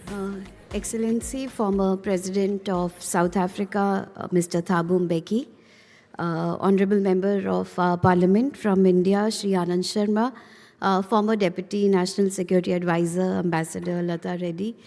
Uh, Excellency, former President of South Africa, Mr. Thabo Mbeki, Honorable Member of Parliament from India, Shri Anand Sharma, former Deputy National Security Advisor, Ambassador Lata Reddy,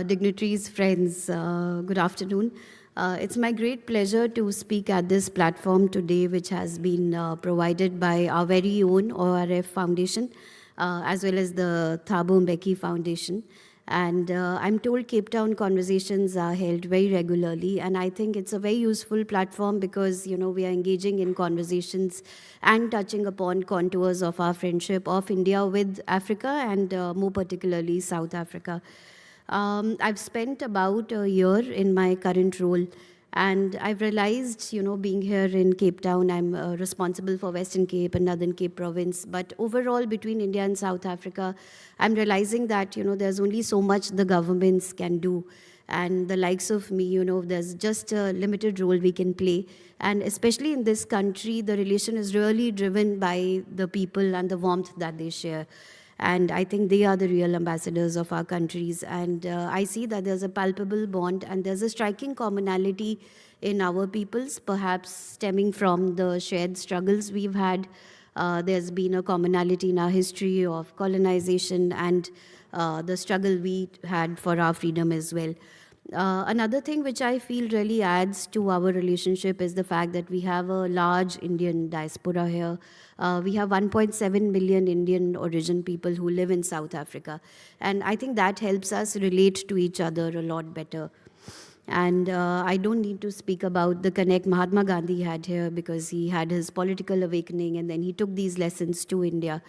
dignitaries, friends, good afternoon. It's my great pleasure to speak at this platform today, which has been provided by our very own ORF Foundation, as well as the Thabo Mbeki Foundation. And I'm told Cape Town conversations are held very regularly, and I think it's a very useful platform because, we are engaging in conversations and touching upon contours of our friendship of India with Africa and more particularly South Africa. I've spent about a year in my current role, and I've realized, being here in Cape Town, I'm responsible for Western Cape and Northern Cape province. But overall, between India and South Africa, I'm realizing that, there's only so much the governments can do. And the likes of me, there's just a limited role we can play. And especially in this country, the relation is really driven by the people and the warmth that they share. And I think they are the real ambassadors of our countries. And I see that there's a palpable bond and there's a striking commonality in our peoples, perhaps stemming from the shared struggles we've had. There's been a commonality in our history of colonization and the struggle we had for our freedom as well. Another thing which I feel really adds to our relationship is the fact that we have a large Indian diaspora here. We have 1.7 million Indian origin people who live in South Africa. And I think that helps us relate to each other a lot better. And I don't need to speak about the connect Mahatma Gandhi had here because he had his political awakening and then he took these lessons to India.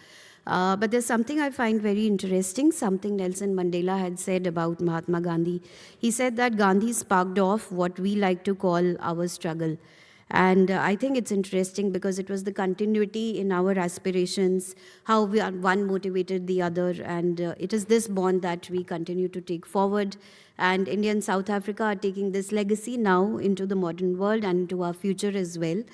But there's something I find very interesting, something Nelson Mandela had said about Mahatma Gandhi. He said that Gandhi sparked off what we like to call our struggle. And I think it's interesting because it was the continuity in our aspirations, how one motivated the other, and it is this bond that we continue to take forward. And India and South Africa are taking this legacy now into the modern world and into our future as well.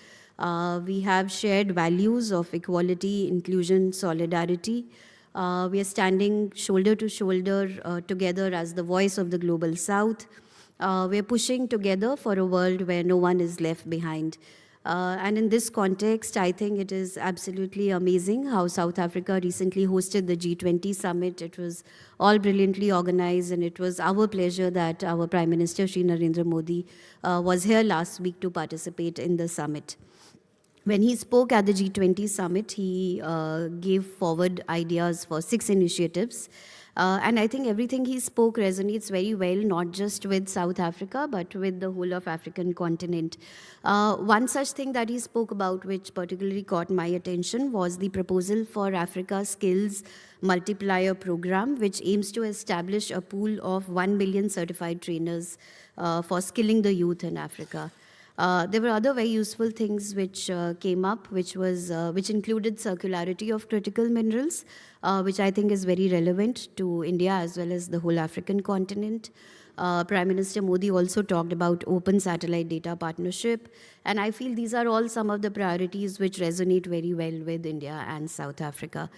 We have shared values of equality, inclusion, solidarity. We are standing shoulder to shoulder together as the voice of the global South. We're pushing together for a world where no one is left behind. And in this context, I think it is absolutely amazing how South Africa recently hosted the G20 summit. It was all brilliantly organized, and it was our pleasure that our Prime Minister, Shri Narendra Modi, was here last week to participate in the summit. When he spoke at the G20 summit, he gave forward ideas for 6 initiatives. And I think everything he spoke resonates very well, not just with South Africa, but with the whole of African continent. One such thing that he spoke about, which particularly caught my attention, was the proposal for Africa Skills Multiplier Program, which aims to establish a pool of 1 million certified trainers for skilling the youth in Africa. There were other very useful things which came up, which included circularity of critical minerals, which I think is very relevant to India as well as the whole African continent. Prime Minister Modi also talked about open satellite data partnership, and I feel these are all some of the priorities which resonate very well with India and South Africa.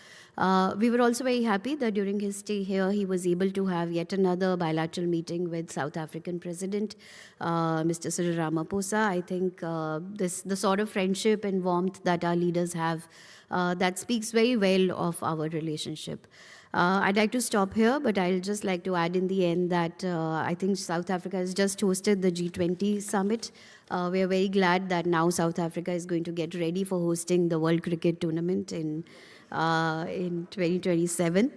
We were also very happy that during his stay here, he was able to have yet another bilateral meeting with South African President, Mr. Cyril Ramaphosa. I think the sort of friendship and warmth that our leaders have, that speaks very well of our relationship. I'd like to stop here, but I'll just like to add in the end that I think South Africa has just hosted the G20 summit. We are very glad that now South Africa is going to get ready for hosting the World Cricket Tournament in 2027.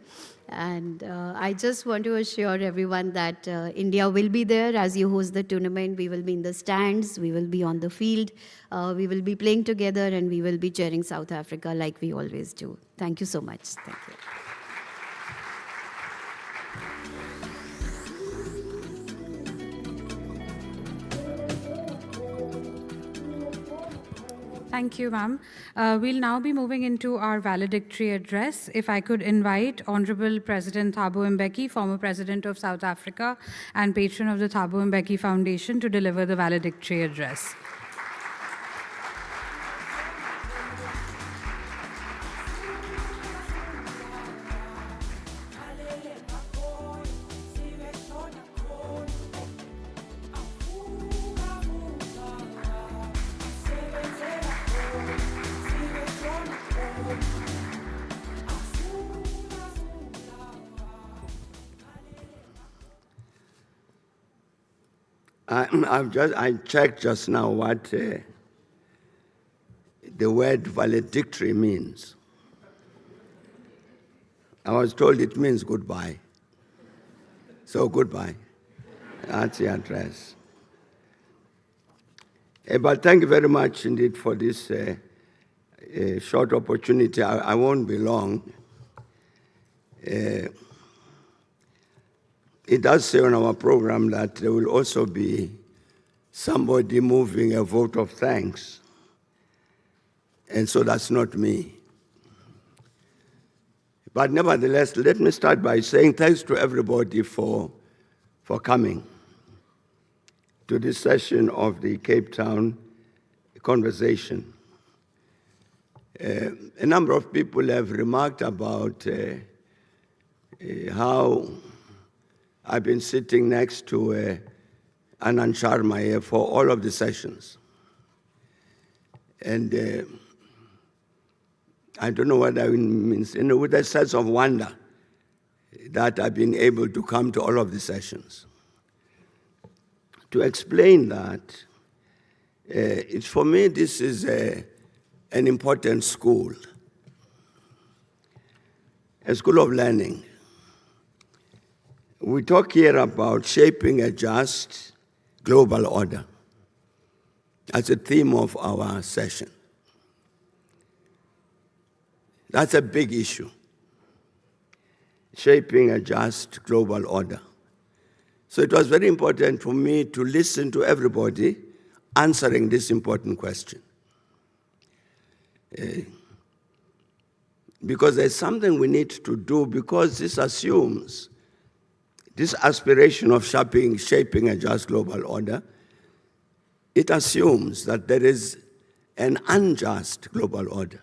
And I just want to assure everyone that India will be there as you host the tournament. We will be in the stands, we will be on the field, we will be playing together, and we will be cheering South Africa like we always do. Thank you so much. Thank you. Thank you, ma'am. We'll now be moving into our valedictory address. If I could invite Honorable President Thabo Mbeki, former President of South Africa and patron of the Thabo Mbeki Foundation, to deliver the valedictory address. I checked just now what the word valedictory means. I was told it means goodbye. So goodbye. That's the address. But thank you very much indeed for this short opportunity. I won't be long. It does say on our program that there will also be somebody moving a vote of thanks. And so that's not me. But nevertheless, let me start by saying thanks to everybody for coming to this session of the Cape Town conversation. A number of people have remarked about how I've been sitting next to Anand Sharma here for all of the sessions. And I don't know what that means, with a sense of wonder that I've been able to come to all of the sessions. To explain that, for me, this is an important school, a school of learning. We talk here about shaping a just global order as a theme of our session. That's a big issue, shaping a just global order. So it was very important for me to listen to everybody answering this important question. Because there's something we need to do, because this assumes, this aspiration of shaping a just global order, it assumes that there is an unjust global order.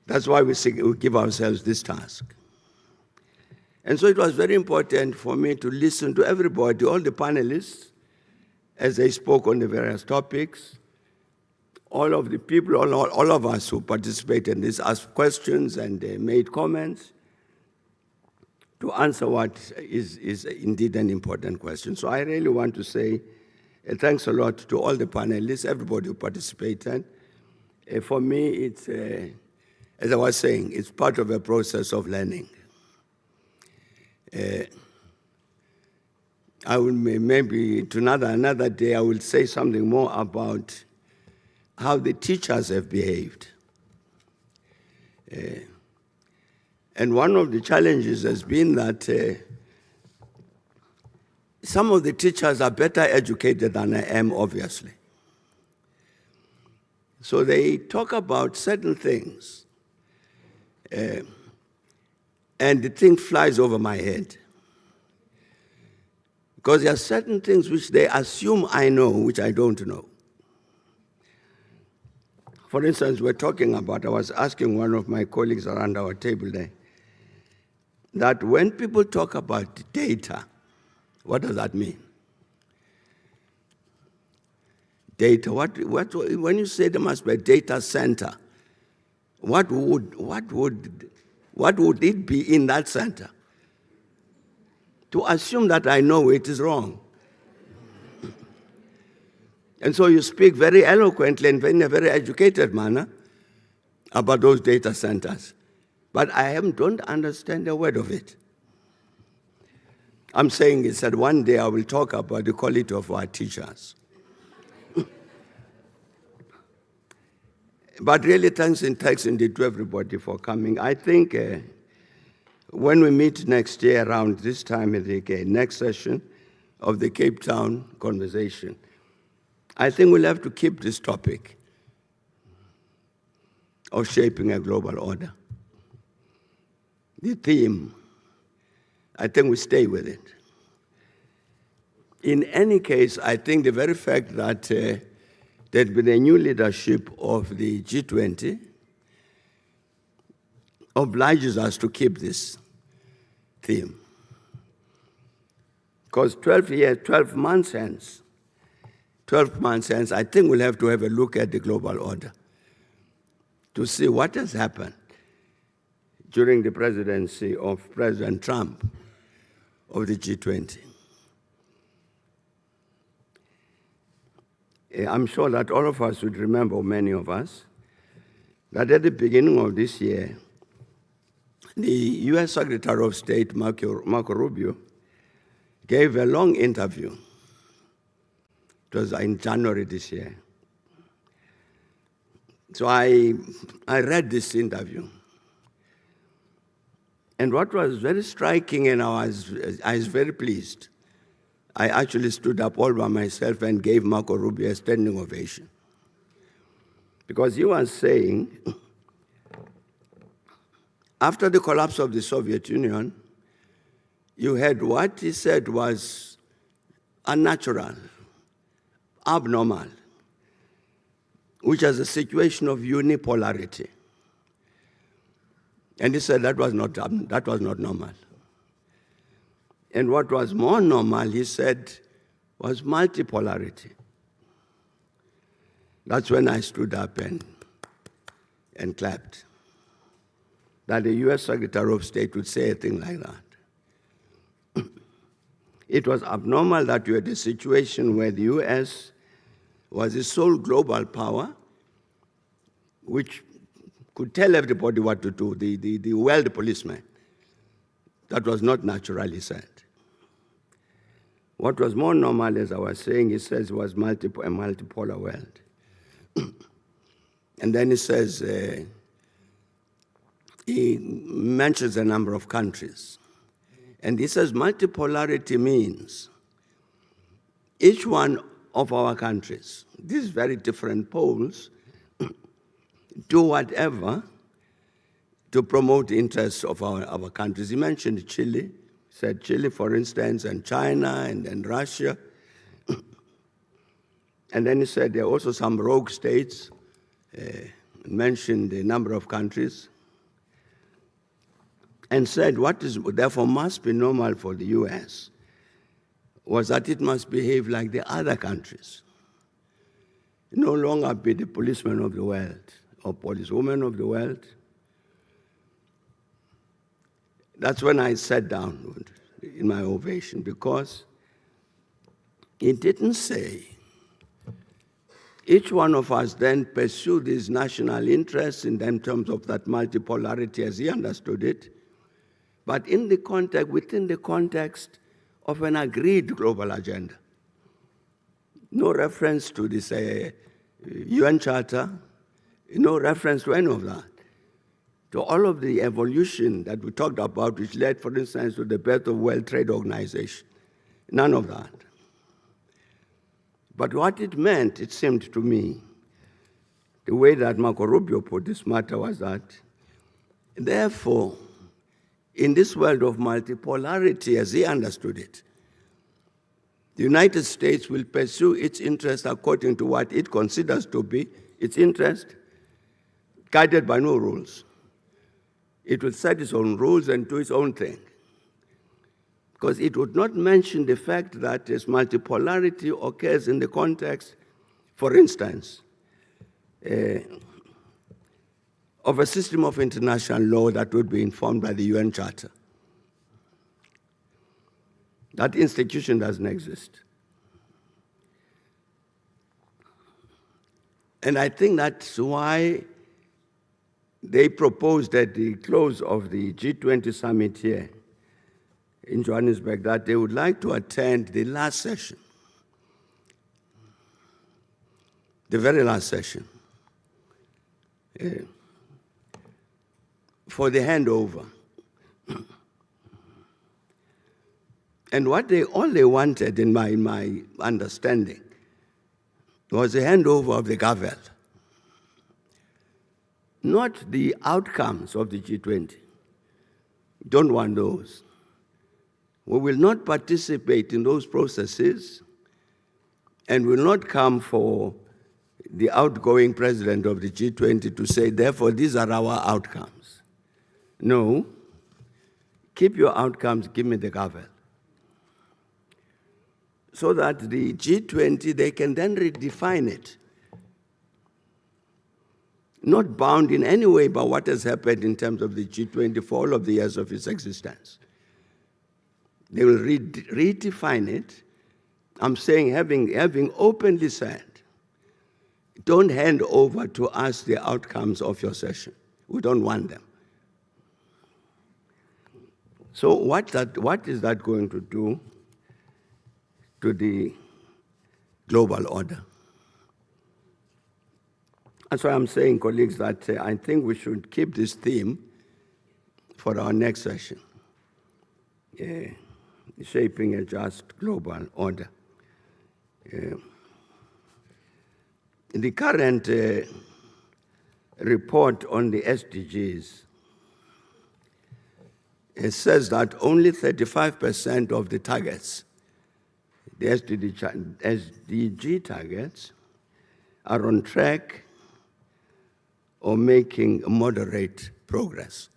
That's why we give ourselves this task. And so it was very important for me to listen to everybody, all the panelists, as they spoke on the various topics, all of the people, all of us who participated in this, asked questions and made comments to answer what is indeed an important question. So I really want to say thanks a lot to all the panelists, everybody who participated. For me, it's, as I was saying, it's part of a process of learning. I will maybe to another day I will say something more about how the teachers have behaved. And one of the challenges has been that some of the teachers are better educated than I am, obviously. So they talk about certain things, and the thing flies over my head. Because there are certain things which they assume I know, which I don't know. For instance, we're talking about, I was asking one of my colleagues around our table there, that when people talk about data, what does that mean? Data, when you say there must be a data center, what would it be in that center? To assume that I know it is wrong. And so you speak very eloquently and in a very educated manner about those data centers. But I don't understand a word of it. I'm saying is that one day I will talk about the quality of our teachers. But really, thanks indeed to everybody for coming. I think when we meet next year around this time in the next session of the Cape Town conversation, I think we'll have to keep this topic of shaping a global order. The theme, I think we stay with it. In any case, I think the very fact that there's been a new leadership of the G20 obliges us to keep this theme. Because 12 months hence, I think we'll have to have a look at the global order to see what has happened during the presidency of President Trump of the G20. I'm sure that all of us would remember, many of us, that at the beginning of this year, the US Secretary of State, Marco Rubio, gave a long interview. It was in January this year. So I read this interview. And what was very striking, and I was very pleased, I actually stood up all by myself and gave Marco Rubio a standing ovation. Because he was saying, after the collapse of the Soviet Union, you had what he said was unnatural, abnormal, which is a situation of unipolarity. And he said that was not normal. And what was more normal, he said, was multipolarity. That's when I stood up and clapped. That the US Secretary of State would say a thing like that. It was abnormal that you had a situation where the US was the sole global power which could tell everybody what to do, the world policeman. That was not natural, he said. What was more normal, as I was saying, he says, was a multipolar world. And then he says, he mentions a number of countries. And he says multipolarity means each one of our countries, these very different poles, do whatever to promote the interests of our countries. He mentioned Chile, said Chile, for instance, and China, and then Russia. And then he said there are also some rogue states, mentioned a number of countries, and said what is therefore must be normal for the US was that it must behave like the other countries. No longer be the policeman of the world or policewoman of the world. That's when I sat down in my ovation, because he didn't say each one of us then pursue these national interests in terms of that multipolarity as he understood it, but within the context of an agreed global agenda. No reference to this UN Charter, no reference to any of that. To all of the evolution that we talked about, which led, for instance, to the birth of World Trade Organization. None of that. But what it meant, it seemed to me, the way that Marco Rubio put this matter was that, therefore, in this world of multipolarity, as he understood it, the United States will pursue its interest according to what it considers to be its interest, guided by no rules. It would set its own rules and do its own thing. Because it would not mention the fact that this multipolarity occurs in the context, for instance, of a system of international law that would be informed by the UN Charter. That institution doesn't exist. And I think that's why they proposed at the close of the G20 summit here in Johannesburg that they would like to attend the last session, the very last session, for the handover. And all they wanted, in my understanding, was a handover of the gavel, not the outcomes of the G20. Don't want those. We will not participate in those processes and will not come for the outgoing president of the G20 to say, therefore, these are our outcomes. No, keep your outcomes, give me the gavel. So that the G20, they can then redefine it. Not bound in any way by what has happened in terms of the G20 for all of the years of its existence. They will redefine it. I'm saying, having openly said, don't hand over to us the outcomes of your session. We don't want them. So what is that going to do to the global order? That's why I'm saying, colleagues, that I think we should keep this theme for our next session, shaping a just global order. The current report on the SDGs, it says that only 35% of the targets, the SDG targets, are on track or making moderate progress.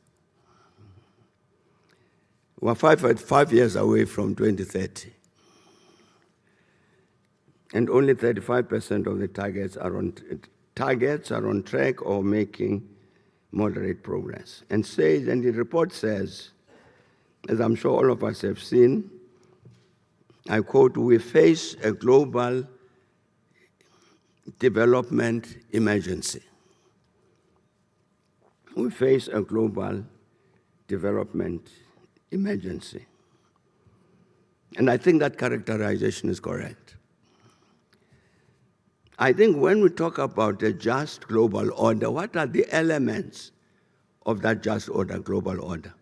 We're five years away from 2030. And only 35% of the targets are on track or making moderate progress. And the report says, as I'm sure all of us have seen, I quote, "We face a global development emergency." We face a global development emergency. And I think that characterization is correct. I think when we talk about a just global order, what are the elements of that just order, global order?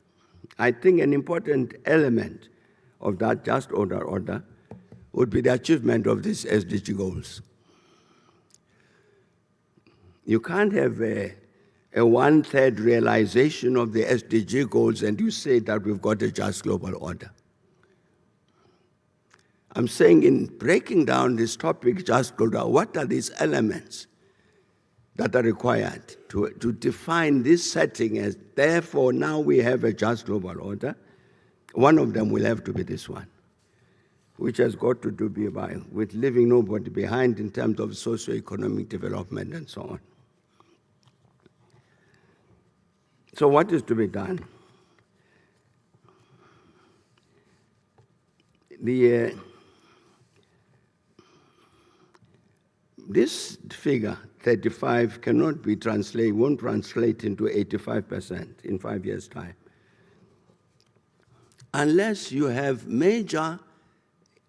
I think an important element of that just order would be the achievement of these SDG goals. You can't have a one-third realization of the SDG goals and you say that we've got a just global order. I'm saying in breaking down this topic, just global, what are these elements that are required to define this setting as, therefore, now we have a just global order? One of them will have to be this one, which has got to do with leaving nobody behind in terms of socio-economic development and so on. So what is to be done? This figure, 35, won't translate into 85% in 5 years' time, unless you have major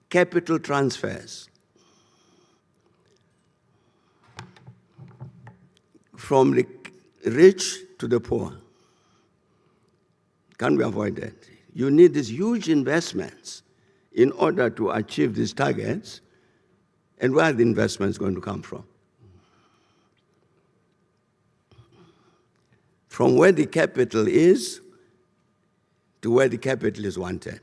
capital transfers from the rich to the poor. Can we avoid that? You need these huge investments in order to achieve these targets. And where are the investments going to come from? From where the capital is to where the capital is wanted.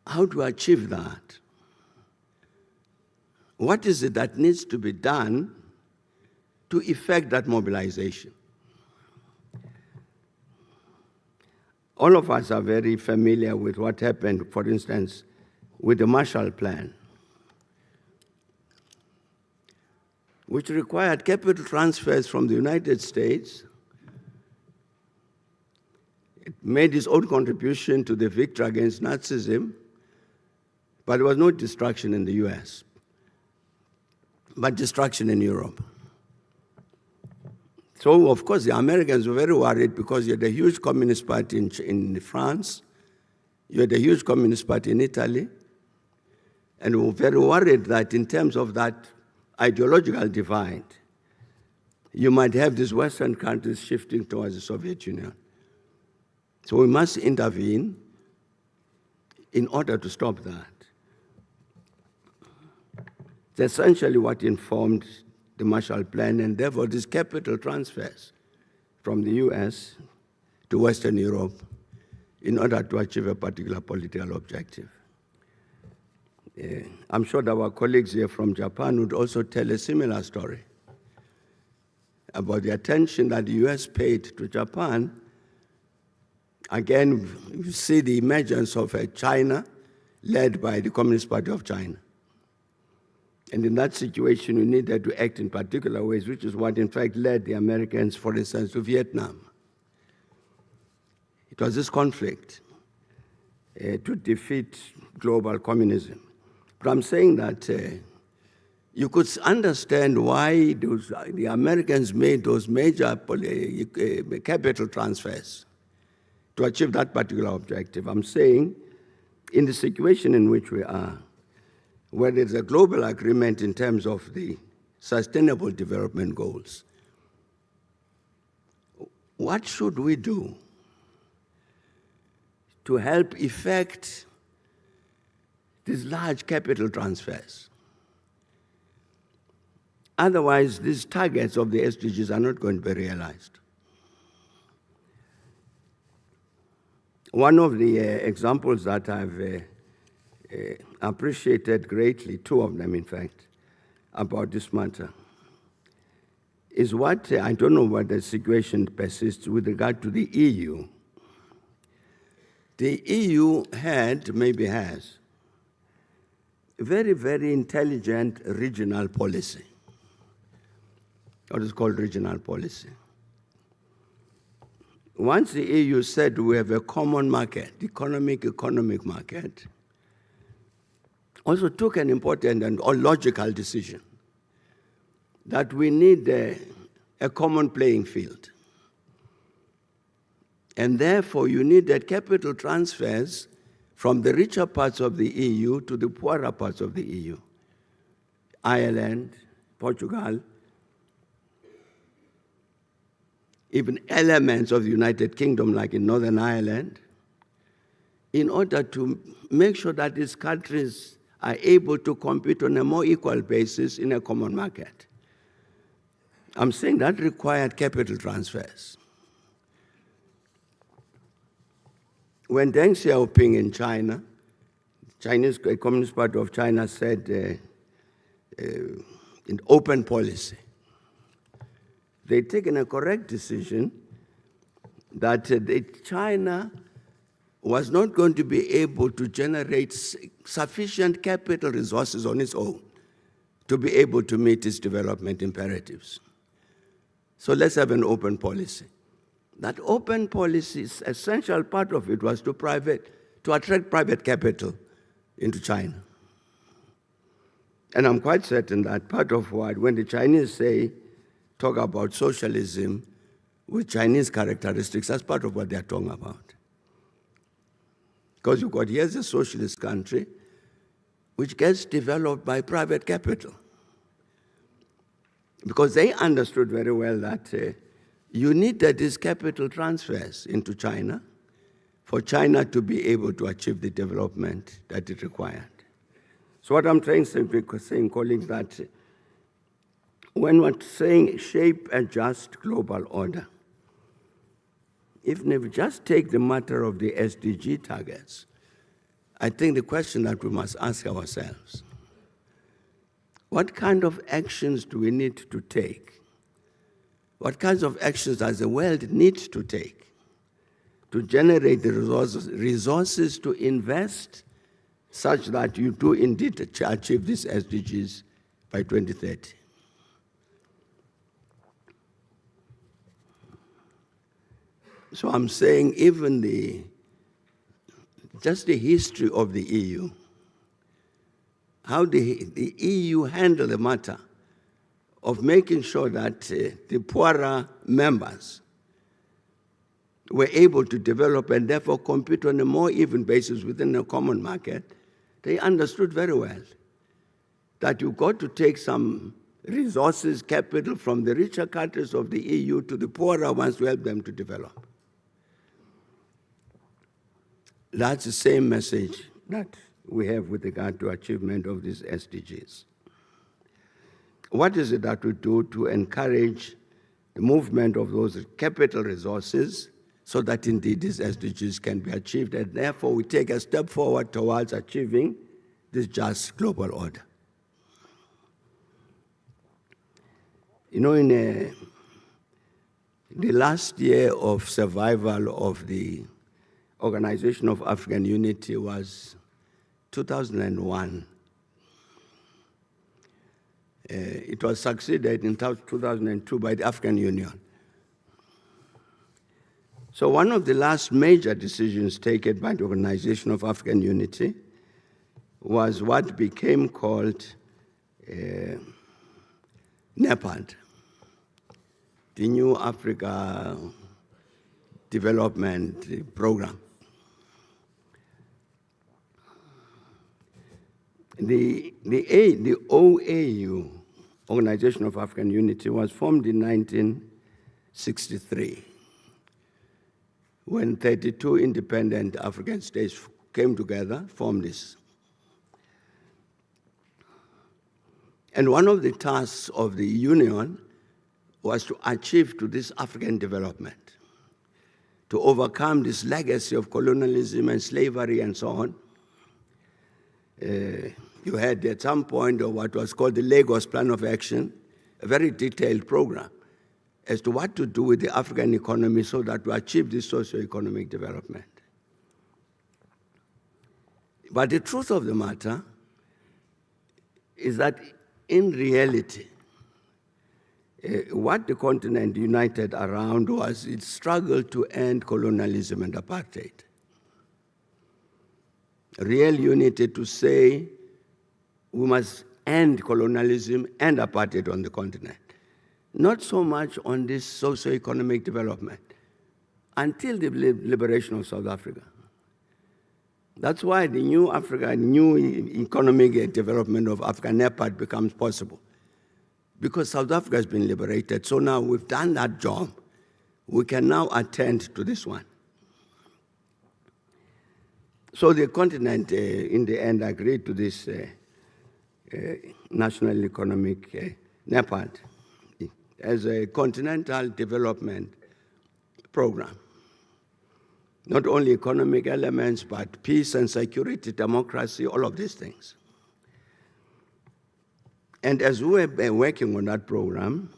How to achieve that? What is it that needs to be done to effect that mobilization? All of us are very familiar with what happened, for instance, with the Marshall Plan, which required capital transfers from the United States. It made its own contribution to the victory against Nazism, but there was no destruction in the US, but destruction in Europe. So, of course, the Americans were very worried because you had a huge communist party in France, you had a huge communist party in Italy, and we were very worried that in terms of that ideological divide, you might have these Western countries shifting towards the Soviet Union. So we must intervene in order to stop that. It's essentially what informed the Marshall Plan, and therefore these capital transfers from the US to Western Europe in order to achieve a particular political objective. I'm sure that our colleagues here from Japan would also tell a similar story about the attention that the US paid to Japan. Again, you see the emergence of a China led by the Communist Party of China. And in that situation, we needed to act in particular ways, which is what, in fact, led the Americans, for instance, to Vietnam. It was this conflict to defeat global communism. But I'm saying that you could understand why the Americans made those major capital transfers to achieve that particular objective. I'm saying in the situation in which we are, where there's a global agreement in terms of the Sustainable Development Goals, what should we do to help effect these large capital transfers? Otherwise, these targets of the SDGs are not going to be realized. One of the examples that I've appreciated greatly, two of them in fact, about this matter, is what, I don't know what the situation persists with regard to the EU. The EU had, maybe has, a very, very intelligent regional policy, what is called regional policy. Once the EU said we have a common market, economic market, also took an important and logical decision that we need a common playing field. And therefore, you needed capital transfers from the richer parts of the EU to the poorer parts of the EU. Ireland, Portugal, even elements of the United Kingdom, like in Northern Ireland, in order to make sure that these countries are able to compete on a more equal basis in a common market. I'm saying that required capital transfers. When Deng Xiaoping in China, Chinese Communist Party of China said in open policy, they'd taken a correct decision that China was not going to be able to generate sufficient capital resources on its own to be able to meet its development imperatives. So let's have an open policy. That open policy's essential part of it was to attract private capital into China. And I'm quite certain that part of what, when the Chinese talk about socialism with Chinese characteristics, that's part of what they're talking about. Because you've got, here's a socialist country which gets developed by private capital. Because they understood very well that you needed these capital transfers into China for China to be able to achieve the development that it required. So what I'm trying to say, colleagues, that when we're saying shape a just global order, if we just take the matter of the SDG targets, I think the question that we must ask ourselves, what kind of actions do we need to take? What kinds of actions does the world need to take to generate the resources to invest such that you do indeed achieve these SDGs by 2030? So I'm saying even just the history of the EU, how the EU handled the matter of making sure that the poorer members were able to develop and therefore compete on a more even basis within a common market, they understood very well that you've got to take some resources, capital from the richer countries of the EU to the poorer ones to help them to develop. That's the same message that we have with regard to achievement of these SDGs. What is it that we do to encourage the movement of those capital resources so that indeed these SDGs can be achieved, and therefore we take a step forward towards achieving this just global order? You know, in the last year of survival of the Organization of African Unity was 2001. It was succeeded in 2002 by the African Union. So one of the last major decisions taken by the Organization of African Unity was what became called NEPAD, the New Africa Development Program. The OAU, Organization of African Unity, was formed in 1963 when 32 independent African states came together, formed this. And one of the tasks of the union was to achieve to this African development, to overcome this legacy of colonialism and slavery and so on. You had at some point of what was called the Lagos Plan of Action, a very detailed program as to what to do with the African economy so that we achieve this socio-economic development. But the truth of the matter is that in reality, what the continent united around was its struggle to end colonialism and apartheid. Real unity to say we must end colonialism and apartheid on the continent. Not so much on this socio-economic development until the liberation of South Africa. That's why the new Africa, new economic development of Africa, NEPAD, becomes possible. Because South Africa has been liberated, so now we've done that job. We can now attend to this one. So the continent, in the end, agreed to this National Economic NEPAD as a continental development program. Not only economic elements, but peace and security, democracy, all of these things. And as we were working on that program,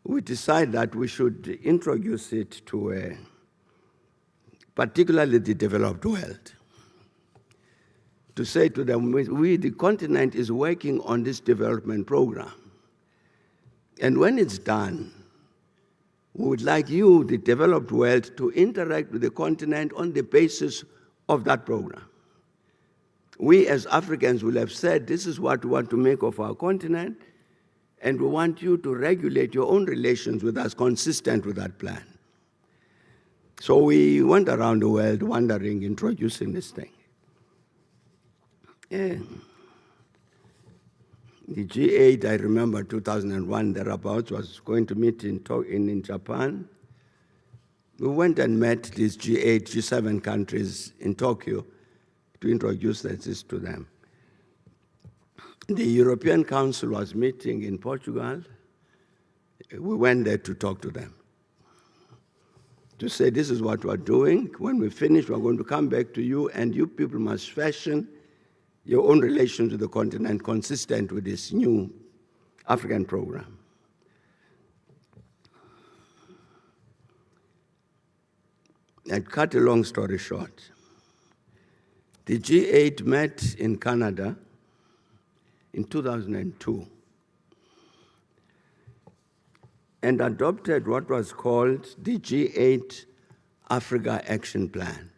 we decided that we should introduce it to particularly the developed world. To say to them, the continent is working on this development program. And when it's done, we would like you, the developed world, to interact with the continent on the basis of that program. We as Africans will have said, this is what we want to make of our continent, and we want you to regulate your own relations with us consistent with that plan. So we went around the world wandering, introducing this thing. Yeah. The G8, I remember 2001, thereabouts, was going to meet in Japan. We went and met these G8, G7 countries in Tokyo to introduce this to them. The European Council was meeting in Portugal. We went there to talk to them, to say this is what we're doing. When we finish, we're going to come back to you, and you people must fashion your own relations with the continent consistent with this new African program. And cut a long story short, the G8 met in Canada in 2002 and adopted what was called the G8 Africa Action Plan.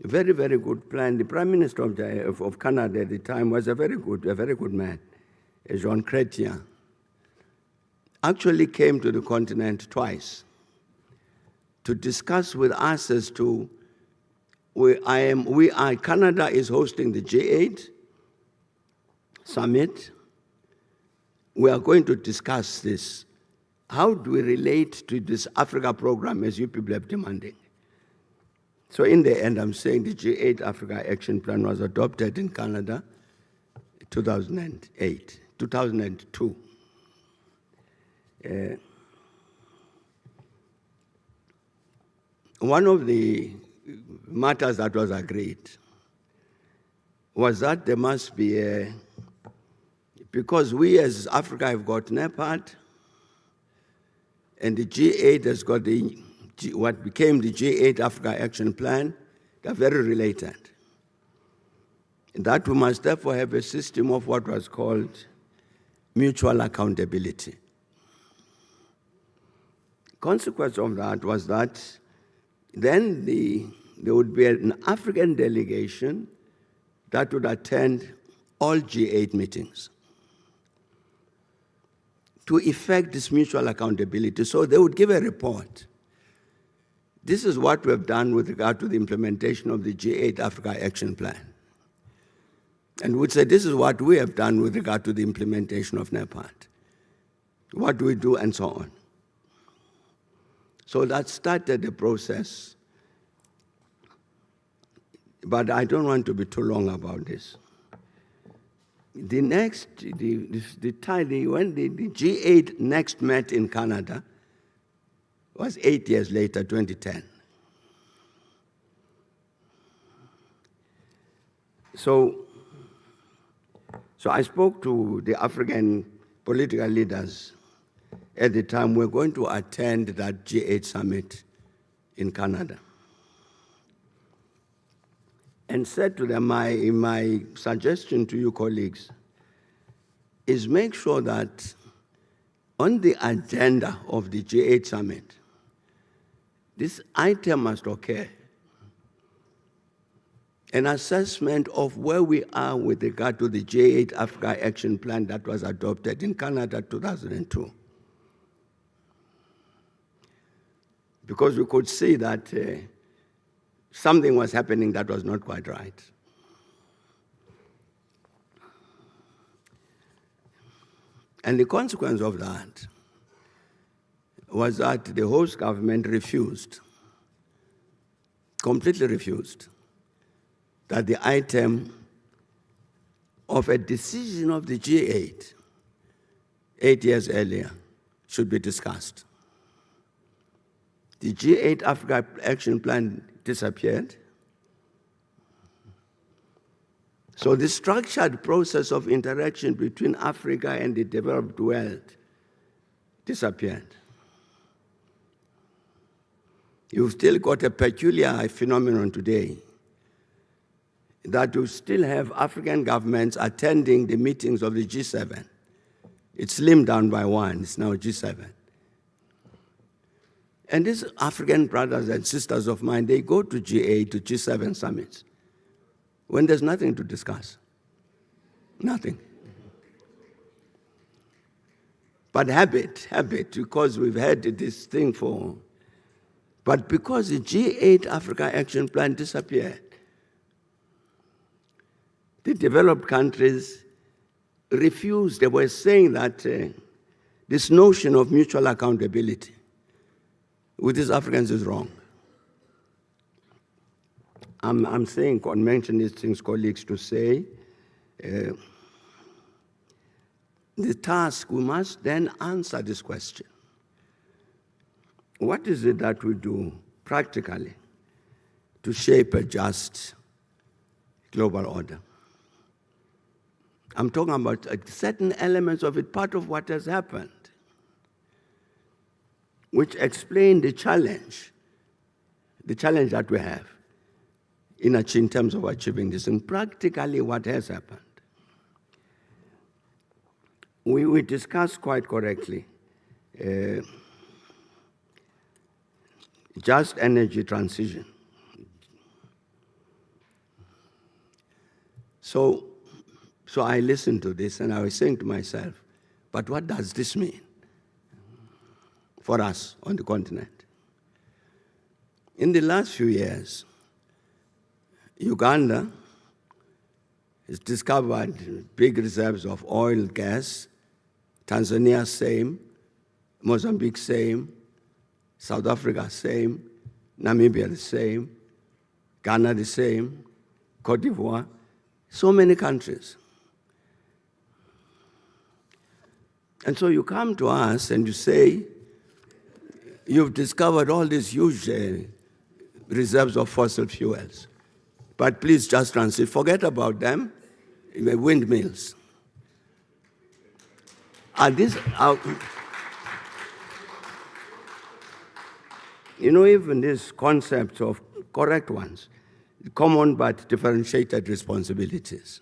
A very, very good plan. The Prime Minister of Canada at the time was a very good man, Jean Chrétien. Actually came to the continent twice to discuss with us as to Canada is hosting the G8 summit. We are going to discuss this. How do we relate to this Africa program as you people have demanding? So in the end, I'm saying the G8 Africa Action Plan was adopted in Canada in 2002. One of the matters that was agreed was that there must be because we as Africa have got NEPAD, and the G8 has got what became the G8 Africa Action Plan, they're very related. And that we must therefore have a system of what was called mutual accountability. consequence of that was that then there would be an African delegation that would attend all G8 meetings to effect this mutual accountability. So they would give a report. This is what we have done with regard to the implementation of the G8 Africa Action Plan. And would say, this is what we have done with regard to the implementation of NEPAD. What do we do, and so on. So that started the process. But I don't want to be too long about this. The next, the time when the G8 next met in Canada was 8 years later, 2010. So I spoke to the African political leaders at the time. We're going to attend that G8 summit in Canada. And said to them, my suggestion to you colleagues is make sure that on the agenda of the G8 summit, this item must occur. An assessment of where we are with regard to the G8 Africa Action Plan that was adopted in Canada 2002. Because we could see that something was happening that was not quite right. And the consequence of that was that the host government refused, completely refused, that the item of a decision of the G8 8 years earlier should be discussed. The G8 Africa Action Plan disappeared. So the structured process of interaction between Africa and the developed world disappeared. You've still got a peculiar phenomenon today that you still have African governments attending the meetings of the G7. It's slimmed down by one, it's now G7. And these African brothers and sisters of mine, they go to G8, to G7 summits, when there's nothing to discuss. Nothing. But habit, because we've had this thing for, but because the G8 Africa Action Plan disappeared, the developed countries refused. They were saying that this notion of mutual accountability with these Africans is wrong. I'm saying, mention these things, colleagues, to say the task, we must then answer this question. What is it that we do practically to shape a just global order? I'm talking about certain elements of it, part of what has happened, which explain the challenge that we have in terms of achieving this, and practically what has happened. We discussed quite correctly just energy transition. So I listened to this and I was saying to myself, but what does this mean for us on the continent? In the last few years, Uganda has discovered big reserves of oil, gas, Tanzania same, Mozambique same, South Africa same, Namibia the same, Ghana the same, Cote d'Ivoire, so many countries. And so you come to us and you say, you've discovered all these huge reserves of fossil fuels, but please just transit, forget about them, windmills. Even these concepts of correct ones, common but differentiated responsibilities,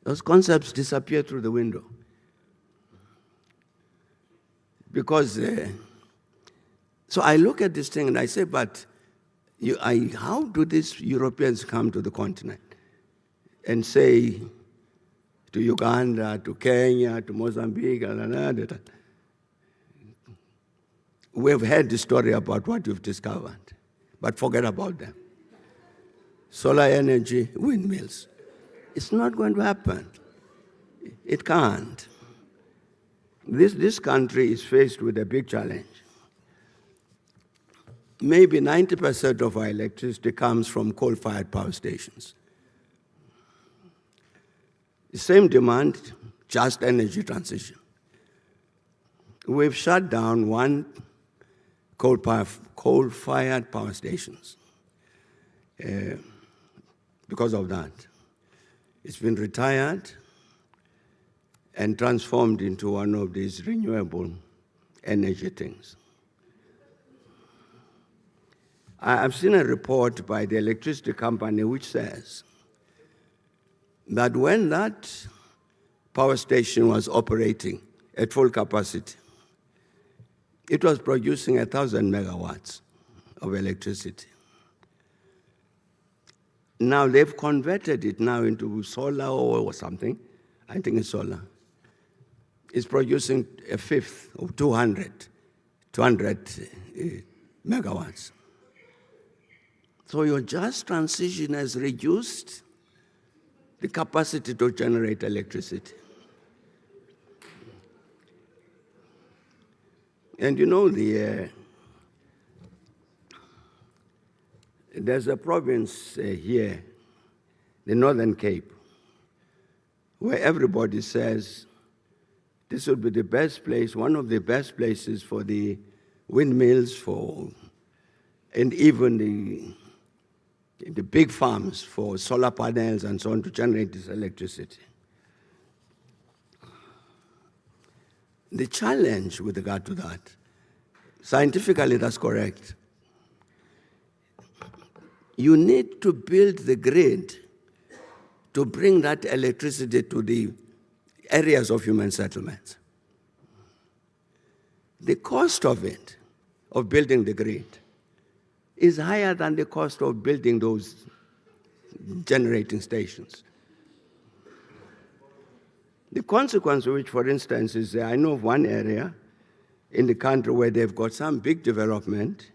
those concepts disappear through the window. Because So I look at this thing and I say, but how do these Europeans come to the continent and say to Uganda, to Kenya, to Mozambique, we've heard the story about what you've discovered, but forget about them. Solar energy, windmills. It's not going to happen. It can't. This country is faced with a big challenge. Maybe 90% of our electricity comes from coal-fired power stations. The same demand, just energy transition. We've shut down one coal-fired power stations because of that. It's been retired and transformed into one of these renewable energy things. I've seen a report by the electricity company which says that when that power station was operating at full capacity, it was producing 1,000 megawatts of electricity. Now they've converted it now into solar or something. I think it's solar. It's producing a fifth of 200 megawatts. So your just transition has reduced the capacity to generate electricity. And you know, there's a province here, the Northern Cape, where everybody says this would be the best place, one of the best places for the windmills, and even the big farms for solar panels and so on to generate this electricity. The challenge with regard to that, scientifically that's correct. You need to build the grid to bring that electricity to the areas of human settlements. The cost of it, of building the grid, is higher than the cost of building those generating stations. The consequence of which, for instance, is I know of one area in the country where they've got some big development,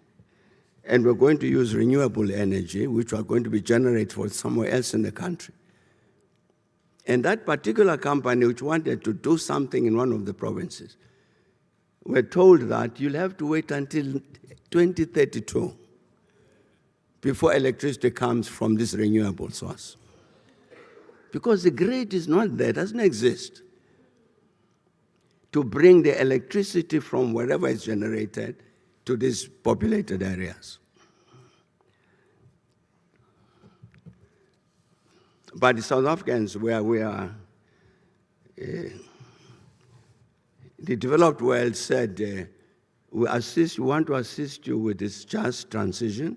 and we're going to use renewable energy, which are going to be generated for somewhere else in the country. And that particular company which wanted to do something in one of the provinces were told that you'll have to wait until 2032 before electricity comes from this renewable source. Because the grid is not there, doesn't exist to bring the electricity from wherever it's generated to these populated areas. But the South Africans, where we are, the developed world said, we want to assist you with this just transition,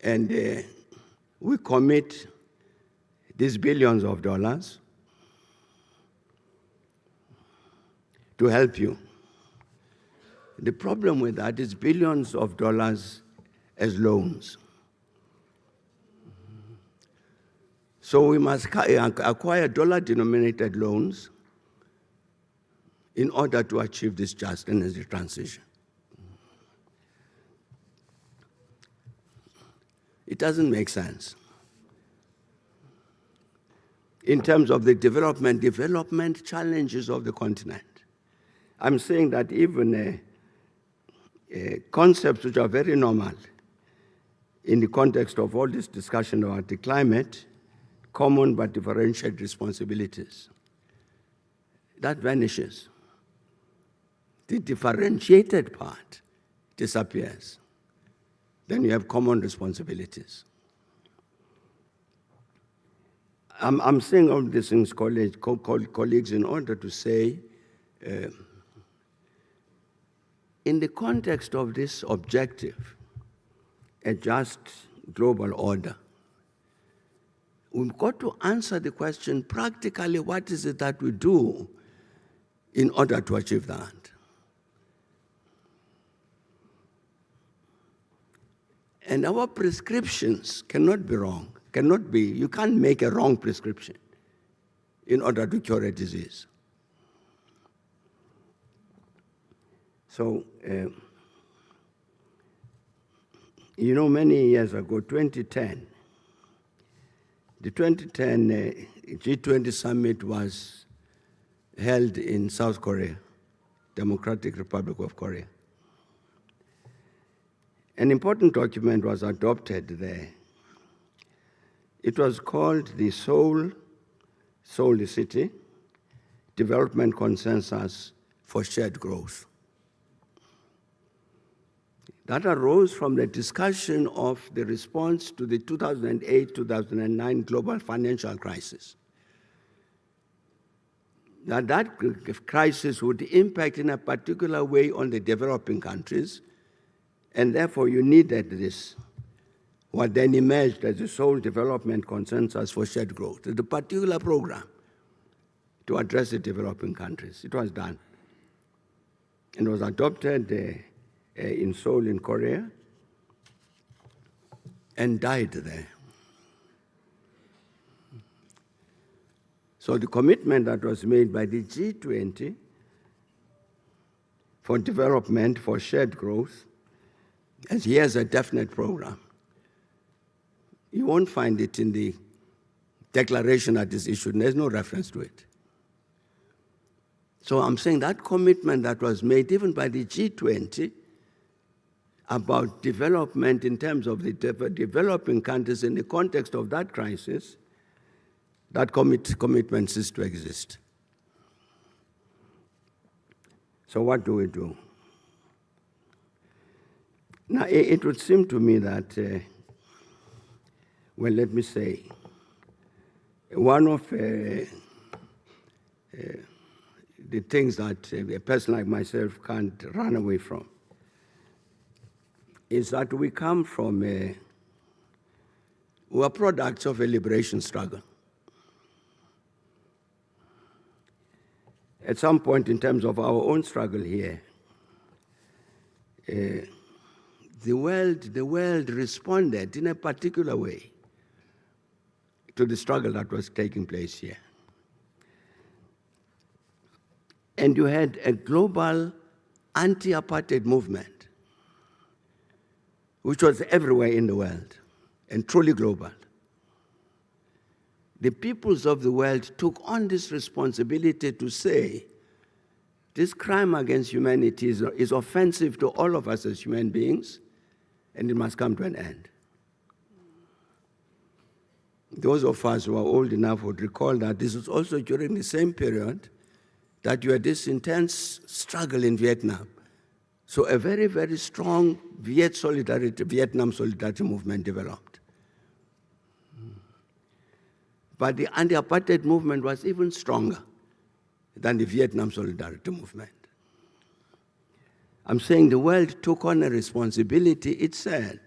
and we commit these billions of dollars to help you. The problem with that is billions of dollars as loans. So we must acquire dollar-denominated loans in order to achieve this just energy transition. It doesn't make sense. In terms of the development challenges of the continent, I'm saying that even concepts which are very normal in the context of all this discussion about the climate, common but differentiated responsibilities, that vanishes. The differentiated part disappears. Then you have common responsibilities. I'm saying all these things, colleagues, in order to say, in the context of this objective, a just global order, we've got to answer the question, practically, what is it that we do in order to achieve that? And our prescriptions cannot be wrong, you can't make a wrong prescription in order to cure a disease. So, many years ago, 2010, the 2010 G20 summit was held in South Korea, Democratic Republic of Korea. An important document was adopted there. It was called the Seoul the City, Development Consensus for Shared Growth. That arose from the discussion of the response to the 2008-2009 global financial crisis. That crisis would impact in a particular way on the developing countries, and therefore you needed this, what then emerged as the Seoul Development Consensus for Shared Growth, the particular program to address the developing countries. It was done. It was adopted in Seoul in Korea and died there. So the commitment that was made by the G20 for development, for shared growth, as here's a definite program. You won't find it in the declaration that is issued. There's no reference to it. So I'm saying that commitment that was made even by the G20 about development in terms of the developing countries in the context of that crisis, that commitment ceased to exist. So what do we do? Now, it would seem to me that, let me say, one of the things that a person like myself can't run away from is that we come from, we're products of a liberation struggle. At some point in terms of our own struggle here, the world responded in a particular way to the struggle that was taking place here. And you had a global anti-apartheid movement, which was everywhere in the world and truly global. The peoples of the world took on this responsibility to say, this crime against humanity is offensive to all of us as human beings, and it must come to an end. Those of us who are old enough would recall that this was also during the same period that you had this intense struggle in Vietnam. So a very, very strong Vietnam solidarity movement developed. But the anti-apartheid movement was even stronger than the Vietnam solidarity movement. I'm saying the world took on a responsibility. It said,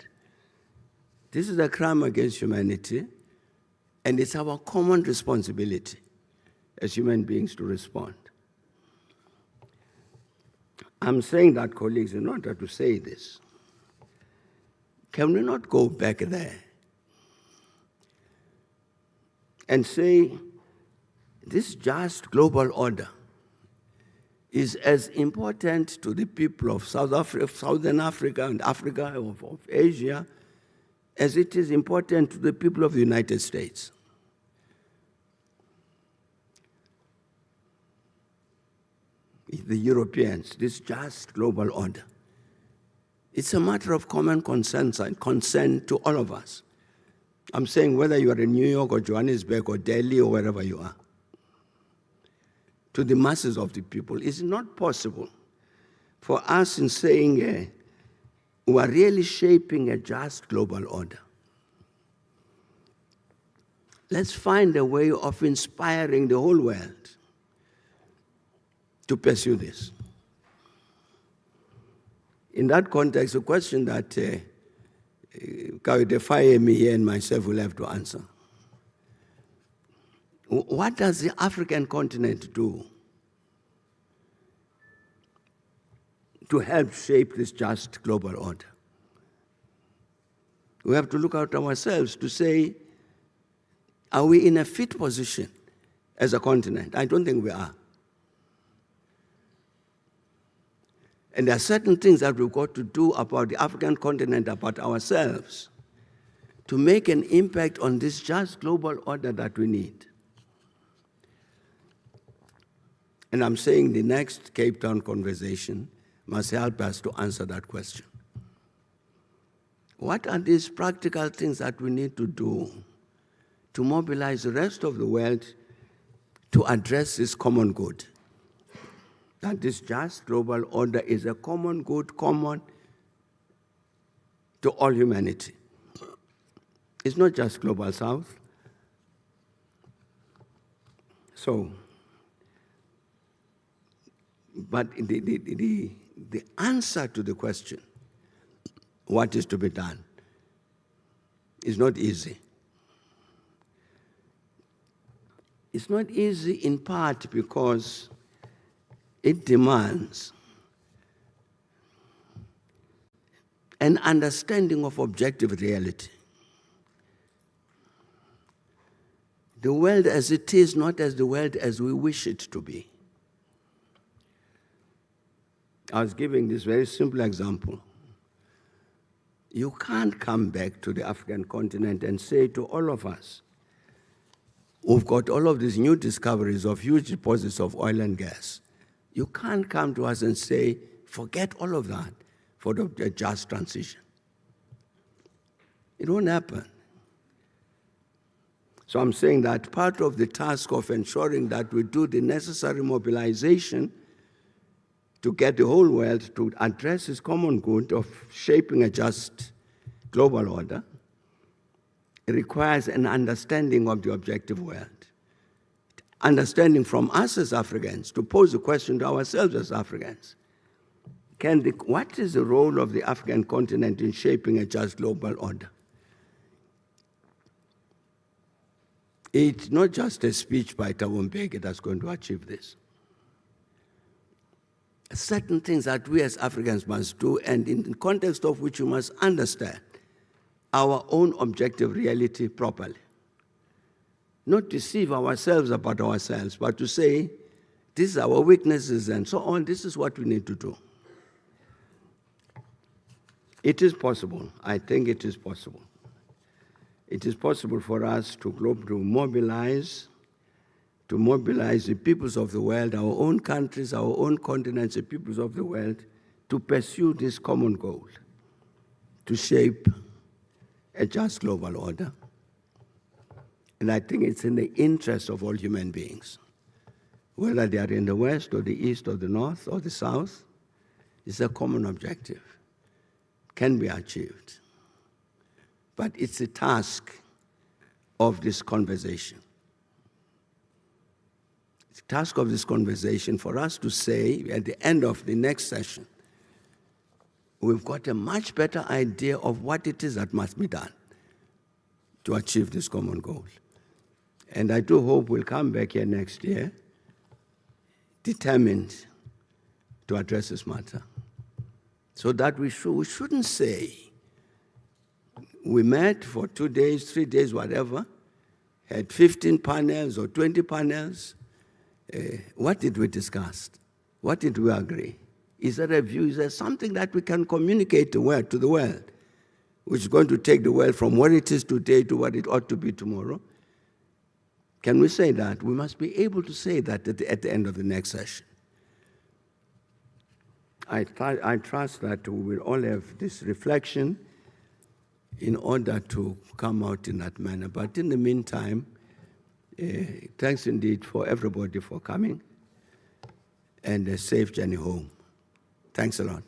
this is a crime against humanity, and it's our common responsibility as human beings to respond. I'm saying that, colleagues, in order to say this, can we not go back there and say this just global order is as important to the people of Southern Africa and Africa, of Asia, as it is important to the people of the United States? The Europeans, this just global order. It's a matter of common consensus and consent to all of us. I'm saying whether you are in New York or Johannesburg or Delhi or wherever you are, to the masses of the people, it's not possible for us in saying we are really shaping a just global order. Let's find a way of inspiring the whole world to pursue this. In that context, a question that Kawide here and myself will have to answer. What does the African continent do to help shape this just global order? We have to look at ourselves to say, are we in a fit position as a continent? I don't think we are. And there are certain things that we've got to do about the African continent, about ourselves, to make an impact on this just global order that we need. And I'm saying the next Cape Town conversation must help us to answer that question. What are these practical things that we need to do to mobilize the rest of the world to address this common good? That this just global order is a common good, common to all humanity. It's not just Global South. So, but the answer to the question, what is to be done, is not easy. It's not easy in part because it demands an understanding of objective reality. The world as it is, not as the world as we wish it to be. I was giving this very simple example. You can't come back to the African continent and say to all of us, we've got all of these new discoveries of huge deposits of oil and gas. You can't come to us and say, forget all of that for the just transition. It won't happen. So I'm saying that part of the task of ensuring that we do the necessary mobilization to get the whole world to address this common good of shaping a just global order, it requires an understanding of the objective world. Understanding from us as Africans, to pose the question to ourselves as Africans. What is the role of the African continent in shaping a just global order? It's not just a speech by Thabo Mbeki that's going to achieve this. Certain things that we as Africans must do, and in the context of which we must understand our own objective reality properly. Not deceive ourselves about ourselves, but to say, these are our weaknesses and so on, this is what we need to do. It is possible. I think it is possible. It is possible for us to mobilize the peoples of the world, our own countries, our own continents, the peoples of the world, to pursue this common goal, to shape a just global order. And I think it's in the interest of all human beings, whether they are in the West or the East or the North or the South. It's a common objective, can be achieved. But it's the task of this conversation. It's the task of this conversation for us to say at the end of the next session, we've got a much better idea of what it is that must be done to achieve this common goal. And I do hope we'll come back here next year determined to address this matter. So that we shouldn't say, we met for 2 days, 3 days, whatever, had 15 panels or 20 panels. What did we discuss? What did we agree? Is there a view? Is there something that we can communicate to the world, which is going to take the world from what it is today to what it ought to be tomorrow? Can we say that? We must be able to say that at the end of the next session. I trust that we will all have this reflection in order to come out in that manner. But in the meantime, thanks indeed for everybody for coming, and a safe journey home. Thanks a lot.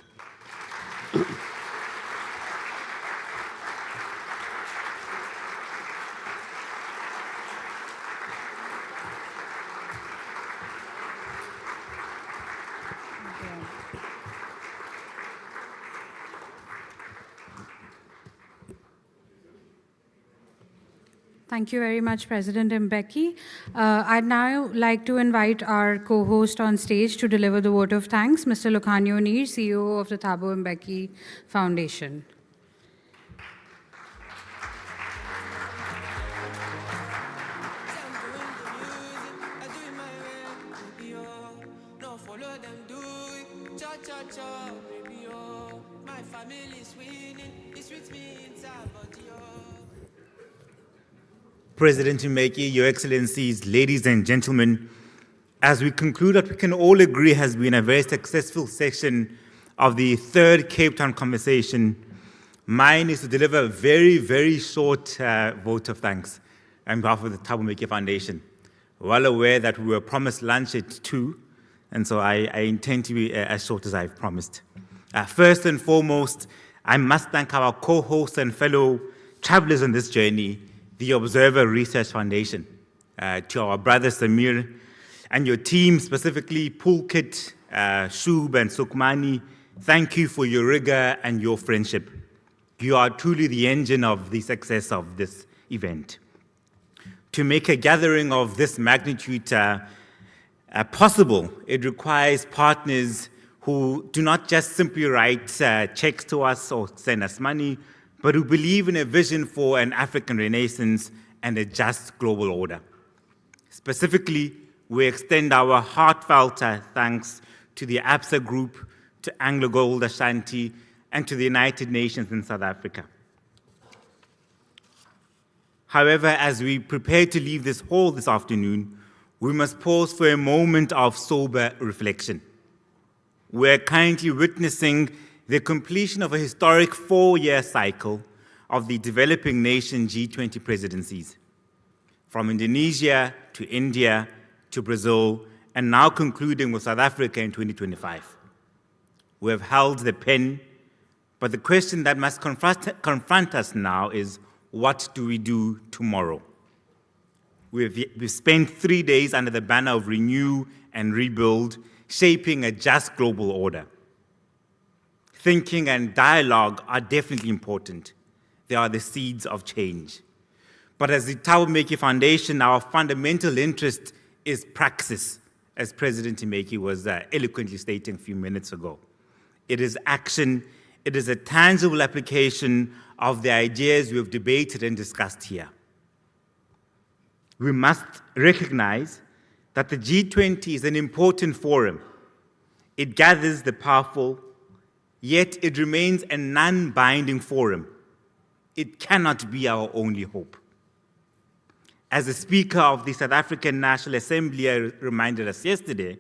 Thank you very much, President Mbeki. I'd now like to invite our co-host on stage to deliver the vote of thanks, Mr. Lukhanyo Neer, CEO of the Thabo Mbeki Foundation. cha-cha, baby, oh. My family's winning, it's with me inside, but President Mbeki, Your Excellencies, ladies and gentlemen, as we conclude what we can all agree has been a very successful session of the third Cape Town conversation, mine is to deliver a very, very short vote of thanks on behalf of the Thabo Mbeki Foundation. Well aware that we were promised lunch at 2, and so I intend to be as short as I've promised. First and foremost, I must thank our co-hosts and fellow travelers on this journey, the Observer Research Foundation, to our brother Samir and your team, specifically Pulkit, Shub and Sukmani. Thank you for your rigor and your friendship. You are truly the engine of the success of this event. To make a gathering of this magnitude possible, it requires partners who do not just simply write checks to us or send us money, but who believe in a vision for an African renaissance and a just global order. Specifically, we extend our heartfelt thanks to the ABSA Group, to Anglo Gold Ashanti, and to the United Nations in South Africa. However, as we prepare to leave this hall this afternoon, we must pause for a moment of sober reflection. We're currently witnessing the completion of a historic 4-year cycle of the developing nation G20 presidencies, from Indonesia to India to Brazil, and now concluding with South Africa in 2025. We have held the pen, but the question that must confront us now is, what do we do tomorrow? We've spent 3 days under the banner of Renew and Rebuild, shaping a just global order. Thinking and dialogue are definitely important. They are the seeds of change. But as the Thabo Mbeki Foundation, our fundamental interest is praxis, as President Mbeki was eloquently stating a few minutes ago. It is action, it is a tangible application of the ideas we have debated and discussed here. We must recognize that the G20 is an important forum. It gathers the powerful, yet it remains a non-binding forum. It cannot be our only hope. As the Speaker of the South African National Assembly reminded us yesterday,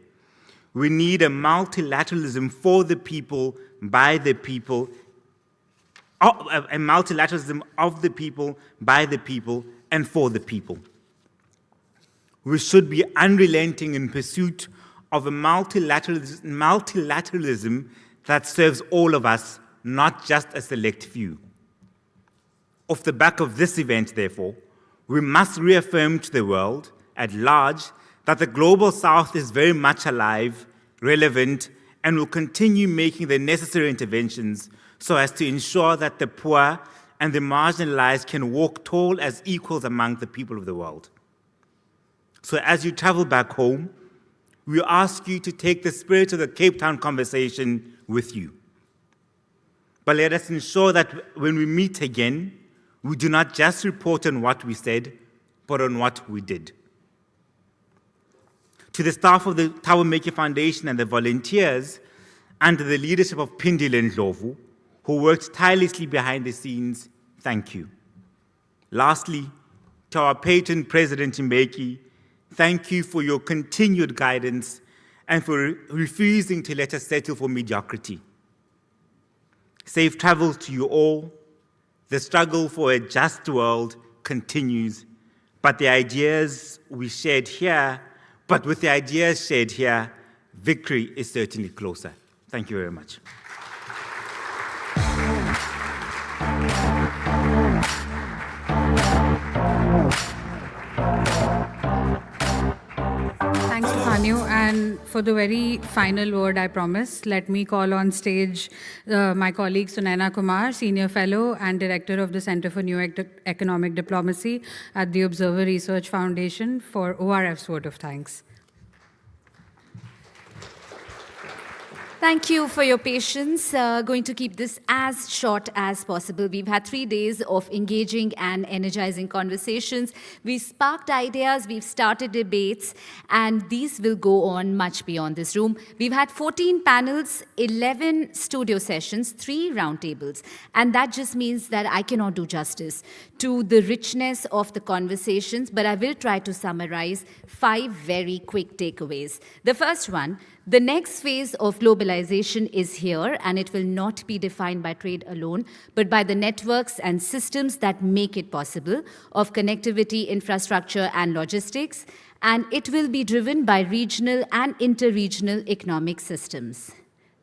we need a multilateralism for the people, by the people, a multilateralism of the people, by the people, and for the people. We should be unrelenting in pursuit of a multilateralism that serves all of us, not just a select few. Off the back of this event, therefore, we must reaffirm to the world at large that the Global South is very much alive, relevant, and will continue making the necessary interventions so as to ensure that the poor and the marginalized can walk tall as equals among the people of the world. So as you travel back home, we ask you to take the spirit of the Cape Town conversation with you. But let us ensure that when we meet again, we do not just report on what we said, but on what we did. To the staff of the Thabo Mbeki Foundation and the volunteers, under the leadership of Pindile Ndlovu, who worked tirelessly behind the scenes, thank you. Lastly, to our patron, President Mbeki, thank you for your continued guidance and for refusing to let us settle for mediocrity. Safe travels to you all. The struggle for a just world continues, but with the ideas shared here, victory is certainly closer. Thank you very much. Thanks, Lukhanyo. And for the very final word, I promise, let me call on stage my colleague Sunaina Kumar, Senior Fellow and Director of the Center for New Economic Diplomacy at the Observer Research Foundation, for ORF's vote of thanks. Thank you for your patience. Going to keep this as short as possible. We've had 3 days of engaging and energizing conversations. We've sparked ideas, we've started debates, and these will go on much beyond this room. We've had 14 panels, 11 studio sessions, 3 roundtables, and that just means that I cannot do justice to the richness of the conversations, but I will try to summarize 5 very quick takeaways. The first one, the next phase of globalization is here, and it will not be defined by trade alone, but by the networks and systems that make it possible of connectivity, infrastructure, and logistics, and it will be driven by regional and interregional economic systems.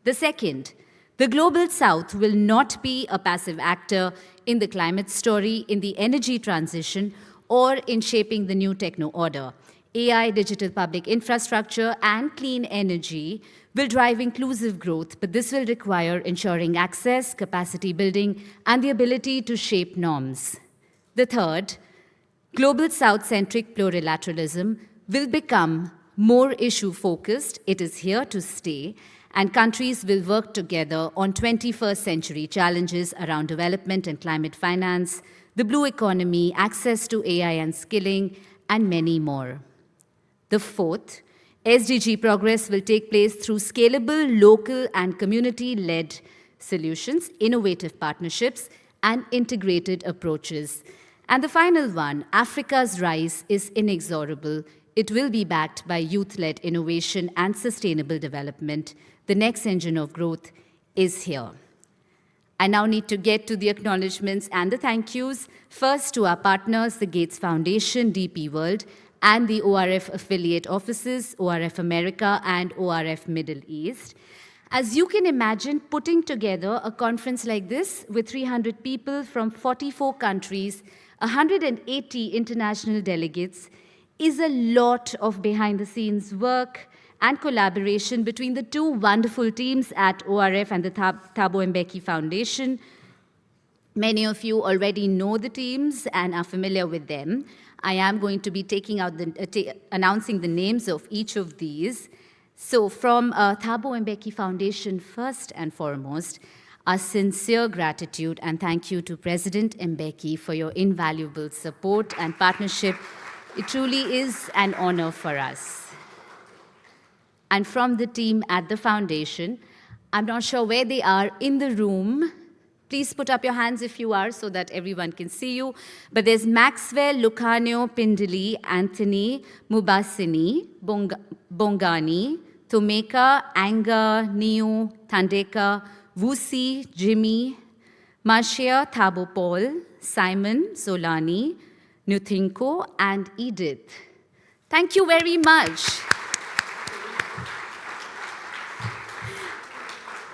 The second, the Global South will not be a passive actor in the climate story, in the energy transition, or in shaping the new techno order. AI, digital public infrastructure, and clean energy will drive inclusive growth, but this will require ensuring access, capacity building, and the ability to shape norms. The third, global South-centric plurilateralism will become more issue-focused. It is here to stay, and countries will work together on 21st century challenges around development and climate finance, the blue economy, access to AI and skilling, and many more. The fourth, SDG progress will take place through scalable, local, and community-led solutions, innovative partnerships, and integrated approaches. And the final one, Africa's rise is inexorable. It will be backed by youth-led innovation and sustainable development. The next engine of growth is here. I now need to get to the acknowledgements and the thank yous. First, to our partners, the Gates Foundation, DP World, and the ORF affiliate offices, ORF America and ORF Middle East. As you can imagine, putting together a conference like this with 300 people from 44 countries, 180 international delegates, is a lot of behind-the-scenes work and collaboration between the 2 wonderful teams at ORF and the Thabo Mbeki Foundation. Many of you already know the teams and are familiar with them. I am going to be announcing the names of each of these. So from Thabo Mbeki Foundation, first and foremost, our sincere gratitude and thank you to President Mbeki for your invaluable support and partnership. It truly is an honor for us. And from the team at the foundation, I'm not sure where they are in the room. Please put up your hands if you are so that everyone can see you. But there's Maxwell, Lukhanyo, Pindali, Anthony, Mubasini, Bongani, Tomeka, Anga, Niu, Tandeka, Wusi, Jimmy, Marcia, Thabo Paul, Simon, Solani, Nuthinko, and Edith. Thank you very much.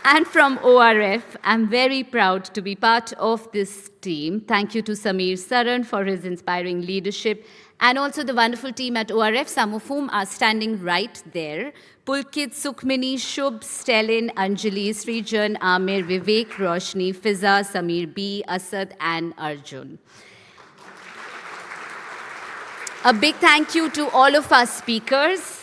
And from ORF, I'm very proud to be part of this team. Thank you to Samir Saran for his inspiring leadership, and also the wonderful team at ORF, some of whom are standing right there. Pulkit, Sukhmini, Shubh, Stelin, Anjali, Srijan, Amir, Vivek, Roshni, Fiza, Samir B, Asad, and Arjun. A big thank you to all of our speakers.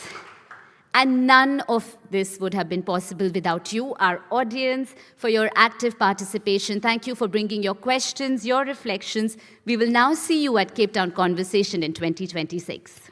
And none of this would have been possible without you, our audience, for your active participation. Thank you for bringing your questions, your reflections. We will now see you at Cape Town Conversation in 2026.